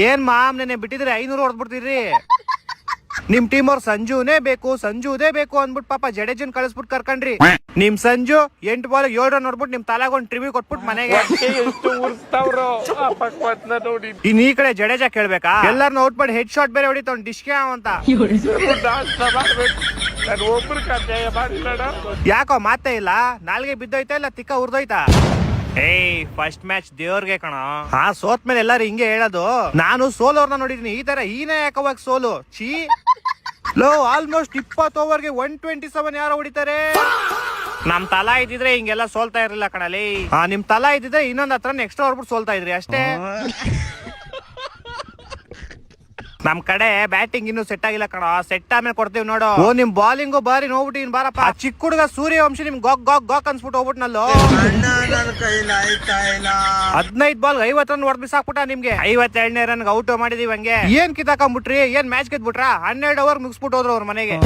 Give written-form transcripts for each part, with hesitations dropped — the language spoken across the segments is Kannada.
ಏನ್ ಮಾಮ್ ನೆನೆ ಬಿಟ್ಟಿದ್ರೆ 500 ಹೊಡೆದ್ಬಿಡ್ತೀರಿ. ನಿಮ್ ಟೀಮ್ ಅವ್ರ ಸಂಜುನೇ ಬೇಕು ಅಂದ್ಬಿಟ್ಟು ಪಾಪ ಜಡೇಜನ್ ಕಳಿಸ್ಬಿಟ್ಟು ಕರ್ಕೊಂಡ್ರಿ. ನಿಮ್ ಸಂಜು 8 ಬಾಲ್ 7 ರನ್ ನೋಡ್ಬಿಟ್ಟು ನಿಮ್ ತಲಾಗೊಂದ್ ಟ್ರಿಬ್ಯೂ ಕೊಟ್ಬಿಟ್ಟು ಮನೆಗೆ. ಇನ್ ಈ ಕಡೆ ಜಡೇಜಾ ಕೇಳ್ಬೇಕಾ, ಎಲ್ಲಾರನ್ನ ಔಟ್ ಮಾಡಿ ಹೆಡ್ ಶಾಟ್ ಬೇರೆ ಹೊಡಿತ ಡಿಶ್ಕೆ ಅಂತ. ಯಾಕೋ ಮಾತೇ ಇಲ್ಲ, ನಾಲ್ಗೆ ಬಿದ್ದೋಯ್ತಾ ಇಲ್ಲ ತಿಕ್ಕ ಉರ್ದೋಯ್ತಾ? ಏಯ್ ಫಸ್ಟ್ ಮ್ಯಾಚ್ ದೇವ್ರಿಗೆ ಕಣ. ಸೋತ್ ಮೇಲೆ ಎಲ್ಲಾರು ಹಿಂಗೆ ಹೇಳೋದು. ನಾನು ಸೋಲೋರ್ನ ನೋಡಿದೀನಿ, ಈ ತರ ಈನೇ ಯಾಕವಾಗ ಸೋಲು ಚೀ. ಲೋ ಆಲ್ಮೋಸ್ಟ್ 20 ಓವರ್ಗೆ 127 ಯಾರೋ ಹೊಡಿತಾರೆ. ನಮ್ ತಲಾ ಇದ್ದಿದ್ರೆ ಹಿಂಗೆಲ್ಲ ಸೋಲ್ತಾ ಇರ್ಲಿಲ್ಲ ಕಣಲಿ. ನಿಮ್ ತಲಾ ಇದ್ದಿದ್ರೆ ಇನ್ನೊಂದ್ ಹತ್ರ ಎಕ್ಸ್ಟ್ರಾ ಹೊಡ್ಬಿಟ್ಟು ಸೋಲ್ತಾ ಇದ್ರಿ ಅಷ್ಟೇ. ನಮ್ ಕಡೆ ಬ್ಯಾಟಿಂಗ್ ಇನ್ನು ಸೆಟ್ ಆಗಿಲ್ಲ ಕಣ, ಸೆಟ್ ಆಮೇಲೆ ಕೊಡ್ತೀವಿ ನೋಡು. ನಿಮ್ ಬಾಲಿಂಗು ಬಾರಿ ನೋಡ್ಬಿಟ್ಟು ಬಾರಪ್ಪ. ಚಿಕ್ಕ ಹುಡುಗ ಸೂರ್ಯವಂಶಿ ನಿಮ್ ಗಾಕ್ ಅನ್ಸ್ಬಿಟ್ಟು ಹೋಗ್ಬಿಟ್ನಲ್ಲೋ. 15 ಬಾಲ್ 50 ರನ್ ಹೊಡೆದ್ ಬಿಸಾಕ್ಬಿಟ್ಟ ನಿಮ್ಗೆ. 52ನೇ ರನ್ ಔಟ್ ಮಾಡಿದೀವಿ. ಹಂಗೆ ಏನ್ ಕಿತ್ತಾಕೊಂಡ್ಬಿಟ್ರಿ, ಏನ್ ಮ್ಯಾಚ್ ಗೆದ್ಬಿಟ್ರ? 12 ಓವರ್ ಮುಗಿಸ್ಬಿಟ್ಟು ಹೋದ್ರು ಅವ್ರ ಮನೆಗೆ.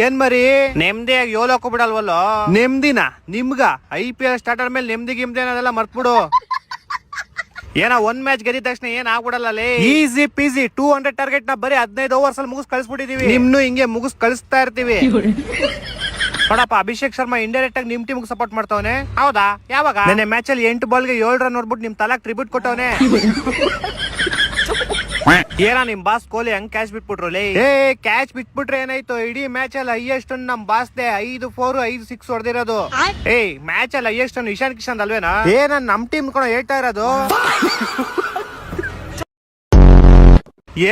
ಏನ್ ಮರಿ ನೆಮ್ಮದಿಯಾಗಿ ಯೋಲೋಕೋ ಬಿಡಲ್ವಲ್ಲೋ. ನೆಮ್ಮದಿನ ನಿಮ್ಗ IPL ಸ್ಟಾರ್ಟ್ ಆದ್ಮೇಲೆ ನೆಮ್ಮದಿ ಅನ್ನೋದೆಲ್ಲ ಮರ್ತ್ಬಿಡು. ಏನ ಒಂದ್ ಮ್ಯಾಚ್ ಗೆದ್ದ ತಕ್ಷಣ ಏನ್ ಆಗ್ಬಿಡಲ್ಲ. ಈಸಿ ಪೀಸಿ 200 ಟಾರ್ಗೆಟ್ ನ ಬರೀ 15 ಓವರ್ಸ್ ಅಲ್ಲಿ ಮುಗಿಸ್ ಕಳಿಸ್ಬಿಟ್ಟಿದೀವಿ. ನಿಮ್ನು ಹಿಂಗೆ ಮುಗಿಸ್ ಕಳಿಸ್ತಾ ಇರ್ತೀವಿ ನೋಡಪ್ಪ. ಅಭಿಷೇಕ್ ಶರ್ಮಾ ಇಂಡೈರೆಕ್ಟ್ ಆಗಿ ನಿಮ್ ಟೀಮ್ ಸಪೋರ್ಟ್ ಮಾಡ್ತಾವನೆ. ಹೌದಾ? ಯಾವಾಗ? ನೆನ್ನೆ ಮ್ಯಾಚ್ ಅಲ್ಲಿ 8 ಬಾಲ್ಗೆ 7 ರನ್ ನೋಡ್ಬಿಟ್ಟು ನಿಮ್ ತಲಾಕ್ ಟ್ರಿಬ್ಯೂಟ್ ಕೊಟ್ಟವನೆ. ಏನ ನಿಮ್ ಬಾಸ್ ಕೊಹ್ಲಿ ಹಂಗ್ ಕ್ಯಾಚ್ ಬಿಟ್ಬಿಟ್ರು. ಕ್ಯಾಚ್ ಬಿಟ್ಬಿಟ್ರೆ ಏನಾಯ್ತು, ಇಡೀ ಮ್ಯಾಚ್ ಅಲ್ಲಿ ಹೈಯೆಸ್ಟ್ ನಮ್ ಬಾಸ್ದೆ 5 4 5 6 ಹೊಡೆದಿರೋದು. ಮ್ಯಾಚ್ ಅಲ್ಲಿ ಹೈಯೆಸ್ಟ್ ಇಶಾನ್ ಕಿಶನ್ ಅಲ್ವೇನಾ? ನಮ್ ಟೀಮ್ ಕೂಡ ಹೇಳ್ತಾ ಇರೋದು.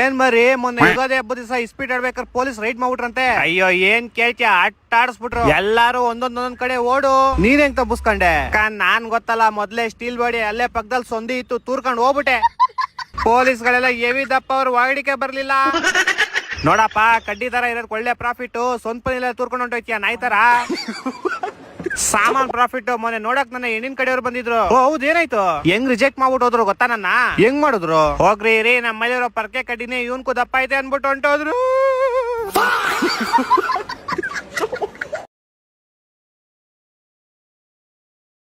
ಏನ್ ಮರಿ ಮೊನ್ನೆ ಯುಗಾದಿ ಹಬ್ಬದ ದಿವಸ ಇಸ್ಪೀಟ್ ಆಡ್ಬೇಕಾದ್ರೆ ಪೊಲೀಸ್ ರೈಡ್ ಮಾಡ್ಬಿಟ್ರಂತೆ. ಅಯ್ಯೋ ಏನ್ ಕೇಳ್ತೀಯ, ಆಡಿಸ್ಬಿಟ್ರು. ಎಲ್ಲಾರು ಒಂದೊಂದ್ ಕಡೆ ಓಡು. ನೀನ್ ಹೆಂಗ್ ತಪ್ಪಿಸ್ಕೊಂಡೆ? ನಾನ್ ಗೊತ್ತಲ್ಲ, ಮೊದ್ಲೇ ಸ್ಟೀಲ್ ಬಾಡಿ ಅಲ್ಲೇ ಪಕ್ಕದಲ್ಲಿ ಸೊಂದಿ ಇತ್ತು, ತೂರ್ಕೊಂಡ್ ಹೋಗ್ಬಿಟ್ಟೆ. ಪೊಲೀಸ್ ಗಳೆಲ್ಲ ಎವಿ ದಪ್ಪ ಅವ್ರು ವಾಗಡಿಕೆ ಬರ್ಲಿಲ್ಲ. ನೋಡಪ್ಪ, ಕಡ್ಡಿ ತರ ಇರೋದ್ ಒಳ್ಳೆ ಪ್ರಾಫಿಟ್. ಸ್ವಂತ ತೂರ್ಕೊಂಡು ಹೊಂಟೋಯ್ತೀಯ ನಾಯಿ ತರ. ಸಾಮಾನ್ ಪ್ರಾಫಿಟ್. ಮೊನ್ನೆ ನೋಡಕ್ ನನ್ನ ಹೆಣ್ಣಿನ ಕಡೆಯವ್ರು ಬಂದಿದ್ರು. ಹೌದೇನಾಯ್ತು? ಹೆಂಗ್ ರಿಜೆಕ್ಟ್ ಮಾಡ್ಬಿಟ್ಟು ಹೋದ್ರು ಗೊತ್ತಾ? ನನ್ನ ಹೆಂಗ್ ಮಾಡಿದ್ರು? ಹೋಗ್ರಿ ನಮ್ಮ ಮನೆಯವ್ರ ಪರ್ಕೆ ಕಡ್ಡಿನೇ ಇವನ್ಕು ದಪ್ಪ ಐತೆ ಅನ್ಬಿಟ್ಟು ಹೊಂಟೋದ್ರು.